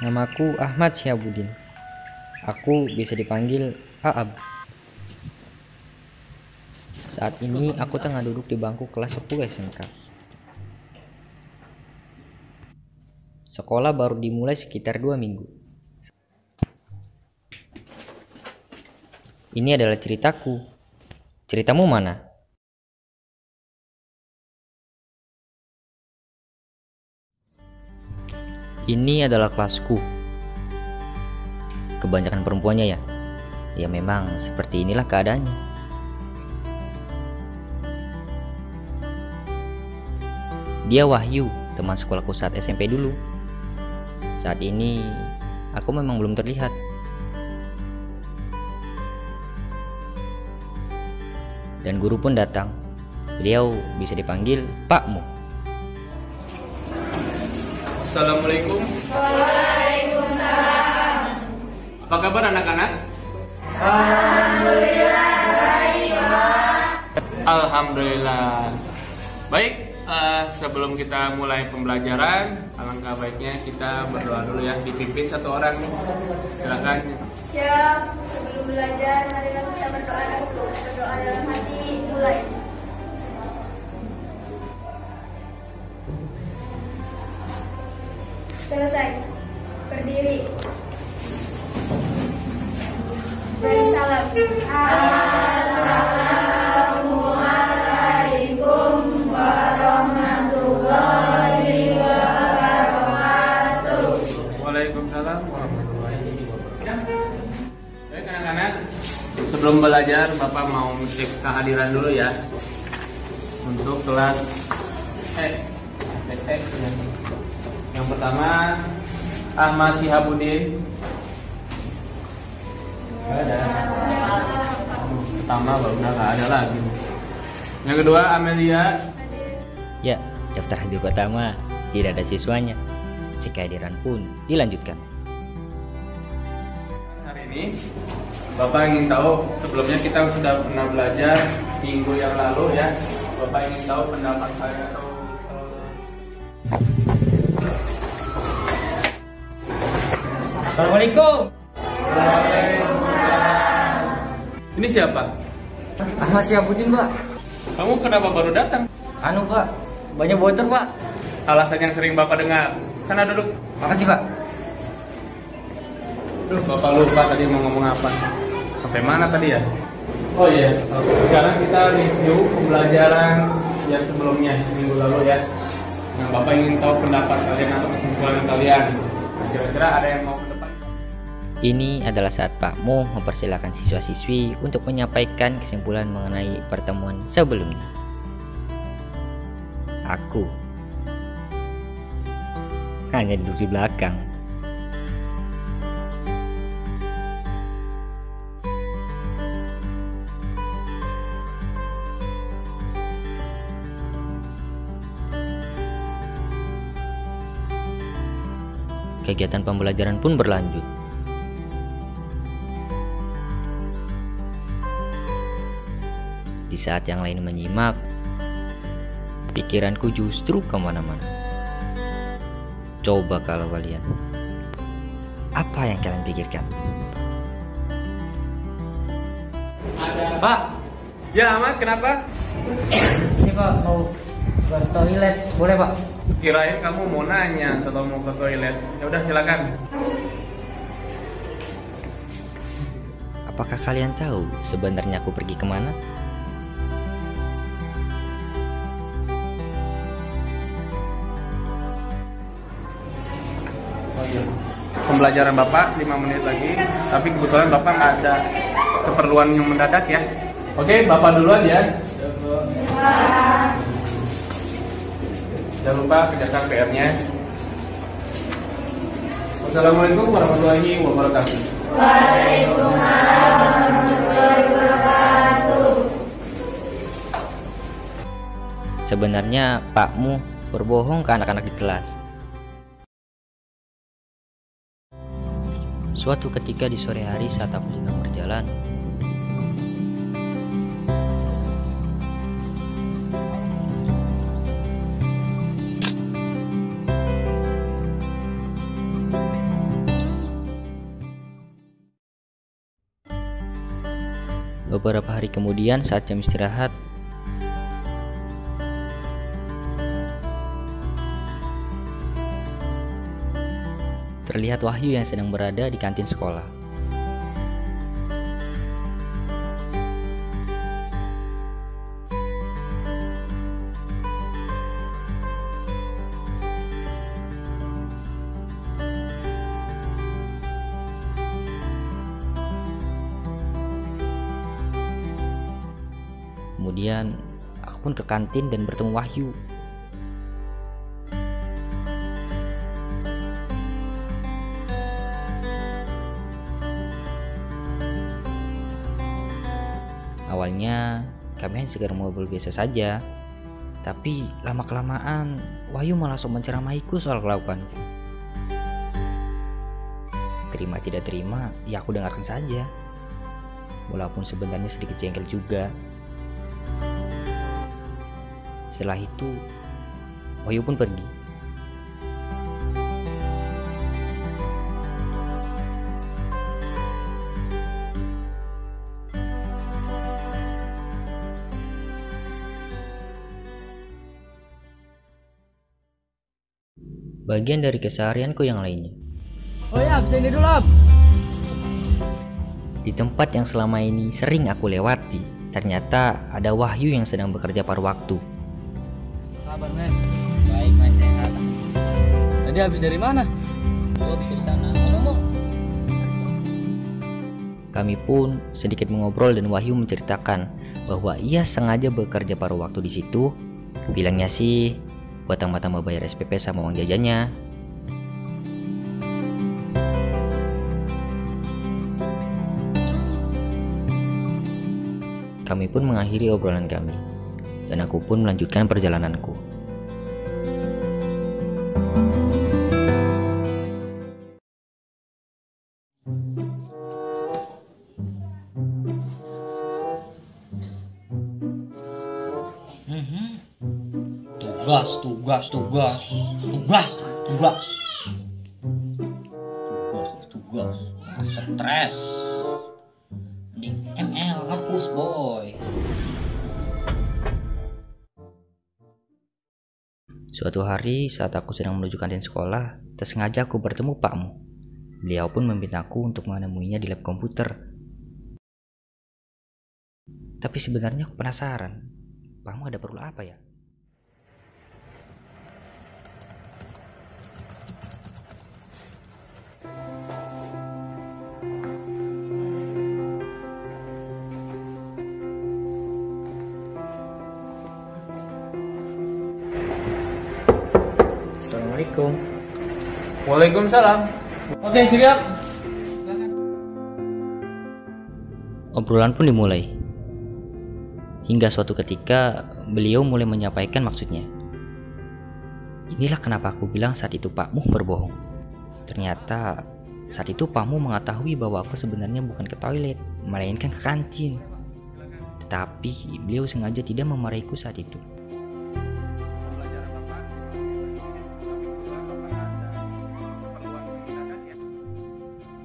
Namaku Ahmad Syihabuddin. Aku bisa dipanggil Aab. Saat ini aku tengah duduk di bangku kelas 10 SMK. Sekolah baru dimulai sekitar 2 minggu. Ini adalah ceritaku. Ceritamu mana? Ini adalah kelasku. Kebanyakan perempuannya ya. Ya memang seperti inilah keadaannya. Dia Wahyu, teman sekolahku saat SMP dulu. Saat ini aku memang belum terlihat. Dan guru pun datang. Beliau bisa dipanggil Pakmu. Assalamualaikum. Waalaikumsalam. Apa kabar anak-anak? Alhamdulillah baik, Pak. Alhamdulillah. Baik, sebelum kita mulai pembelajaran, alangkah baiknya kita berdoa dulu ya. Dipimpin satu orang nih. Silakan. Siap, sebelum belajar marilah kita berdoa dulu. Berdoa dalam hati mulai. Selesai. Berdiri. Beri salam. Assalamualaikum warahmatullahi wabarakatuh. Waalaikumsalam warahmatullahi wabarakatuh. Baik anak-anak, sebelum belajar Bapak mau cek kehadiran dulu ya. Untuk kelas yang pertama Ahmad Syihabuddin. Gak ada. Pertama baru nggak ada lagi. Yang kedua Amelia. Ya, daftar hadir pertama tidak ada siswanya. Cek kehadiran pun dilanjutkan. Hari ini Bapak ingin tahu, sebelumnya kita sudah pernah belajar minggu yang lalu ya. Bapak ingin tahu pendapat saya atau Assalamualaikum. ini siapa? Ahmad Syihabuddin, Pak. Kamu kenapa baru datang? Anu, Pak, banyak bocor, Pak. Alasan yang sering Bapak dengar. Sana duduk. Makasih, Pak. Duh, Bapak lupa tadi mau ngomong apa. Sampai mana tadi ya? Oh iya, sekarang kita review pembelajaran yang sebelumnya, minggu lalu ya. Nah, Bapak ingin tahu pendapat kalian atau kesimpulan kalian. Nah, kira-kira ada yang mau ke depan? Ini adalah saat Pakmu mempersilahkan siswa-siswi untuk menyampaikan kesimpulan mengenai pertemuan sebelumnya. Aku hanya duduk di belakang. Kegiatan pembelajaran pun berlanjut. Di saat yang lain menyimak, pikiranku justru kemana-mana. Coba kalau kalian, apa yang kalian pikirkan? Pak. Ya, Ahmad, kenapa? Ini Pak, mau ke toilet, boleh Pak? Kirain kamu mau nanya atau mau ke toilet. Ya udah, silakan. Apakah kalian tahu sebenarnya aku pergi kemana? Pembelajaran Bapak 5 menit lagi, tapi kebetulan Bapak nggak ada keperluan yang mendadak ya. Oke, Bapak duluan ya. Jangan lupa kerjakan PR-nya. Wassalamualaikum warahmatullahi wabarakatuh. Waalaikumsalam warahmatullahi wabarakatuh. Sebenarnya Pakmu berbohong ke anak-anak di kelas. Suatu ketika di sore hari saat aku sedang berjalan, Beberapa hari kemudian saat jam istirahat, terlihat Wahyu yang sedang berada di kantin sekolah. Kemudian aku pun ke kantin dan bertemu Wahyu. Awalnya kami hanya sekedar ngobrol biasa saja, tapi lama-kelamaan Wahyu malah sok menceramaiku soal kelakuanku. Terima tidak terima, ya aku dengarkan saja. Walaupun sebenarnya sedikit jengkel juga. Setelah itu, Wahyu pun pergi. Bagian dari keseharianku yang lainnya. Oh ya, bisa ini dulu, Ab. Di tempat yang selama ini sering aku lewati, ternyata ada Wahyu yang sedang bekerja paruh waktu. Kabar, men. Baik, main sehat. Tadi habis dari mana? Lu habis dari sana. Ngomong. Kami pun sedikit mengobrol dan Wahyu menceritakan bahwa ia sengaja bekerja paruh waktu di situ. Bilangnya sih buat tambah-tambah bayar SPP sama uang jajannya. Kami pun mengakhiri obrolan kami, dan aku pun melanjutkan perjalananku. Tugas. Stres. Mending ML hapus, boy. Suatu hari saat aku sedang menuju kantin sekolah, tersengaja aku bertemu Pakmu. Beliau pun memintaku untuk menemuinya di lab komputer. Tapi sebenarnya aku penasaran, Pakmu ada perlu apa ya? Assalamualaikum. Waalaikumsalam. Oke, siap. Obrolan pun dimulai. Hingga suatu ketika beliau mulai menyampaikan maksudnya. Inilah kenapa aku bilang saat itu Pakmu berbohong. Ternyata saat itu Pakmu mengetahui bahwa aku sebenarnya bukan ke toilet, melainkan ke kantin. Tetapi beliau sengaja tidak memarahiku saat itu.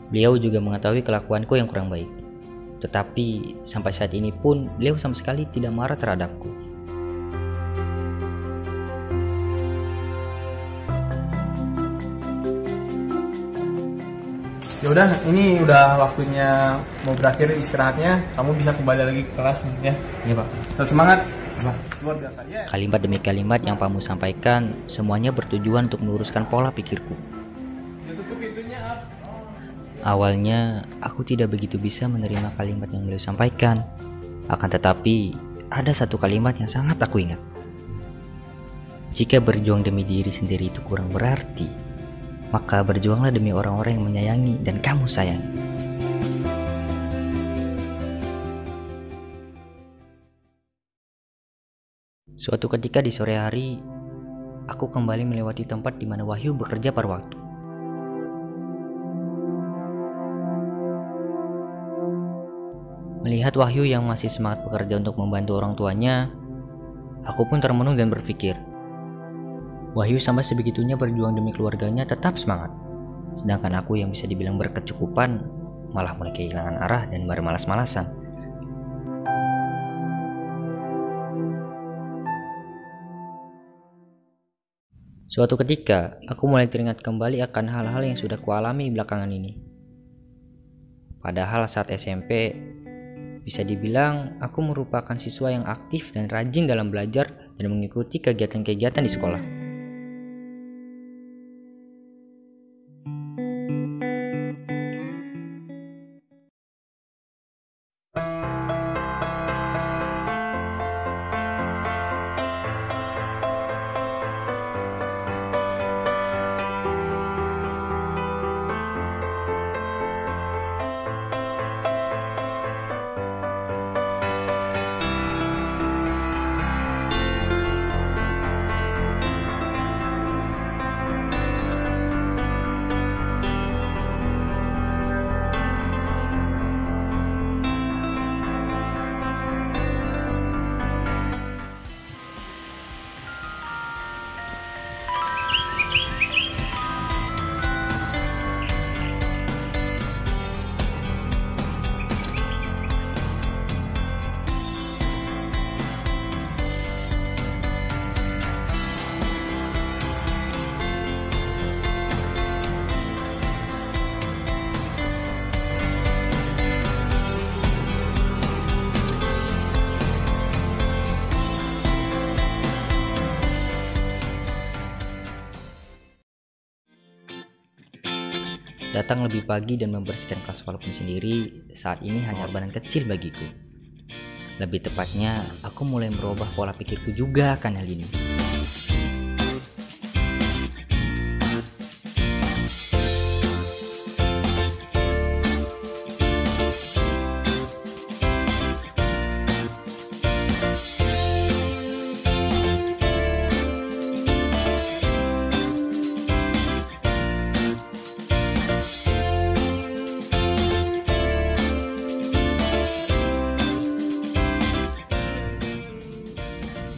Beliau juga mengetahui kelakuanku yang kurang baik. Tetapi sampai saat ini pun beliau sama sekali tidak marah terhadapku. Yaudah, ini udah waktunya mau berakhir istirahatnya. Kamu bisa kembali lagi ke kelas ya. Iya Pak. Tetap semangat. Luar biasa ya. Kalimat demi kalimat yang Pakmu sampaikan semuanya bertujuan untuk meluruskan pola pikirku. Ya, tutup pintunya, Ab. Awalnya aku tidak begitu bisa menerima kalimat yang beliau sampaikan. Akan tetapi ada satu kalimat yang sangat aku ingat. Jika berjuang demi diri sendiri itu kurang berarti, maka berjuanglah demi orang-orang yang menyayangi dan kamu sayangi. Suatu ketika di sore hari, aku kembali melewati tempat di mana Wahyu bekerja paruh waktu. Melihat Wahyu yang masih semangat bekerja untuk membantu orang tuanya, aku pun termenung dan berpikir, Wahyu sampai sebegitunya berjuang demi keluarganya tetap semangat. Sedangkan aku yang bisa dibilang berkecukupan, malah mulai kehilangan arah dan bermalas-malasan. Suatu ketika, aku mulai teringat kembali akan hal-hal yang sudah kualami belakangan ini. Padahal saat SMP, bisa dibilang aku merupakan siswa yang aktif dan rajin dalam belajar dan mengikuti kegiatan-kegiatan di sekolah. Datang lebih pagi dan membersihkan kelas walaupun sendiri saat ini hanya beban kecil bagiku. Lebih tepatnya, aku mulai merubah pola pikirku juga akan hal ini.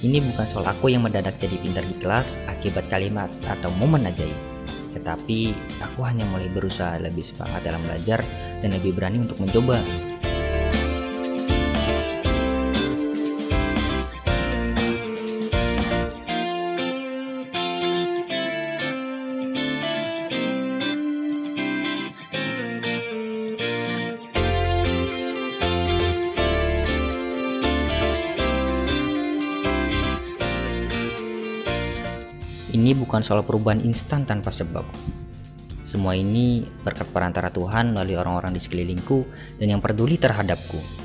Ini bukan soal aku yang mendadak jadi pintar di kelas akibat kalimat atau momen ajaib. Tetapi aku hanya mulai berusaha lebih semangat dalam belajar dan lebih berani untuk mencoba. Ini bukan soal perubahan instan tanpa sebab. Semua ini berkat perantara Tuhan melalui orang-orang di sekelilingku dan yang peduli terhadapku.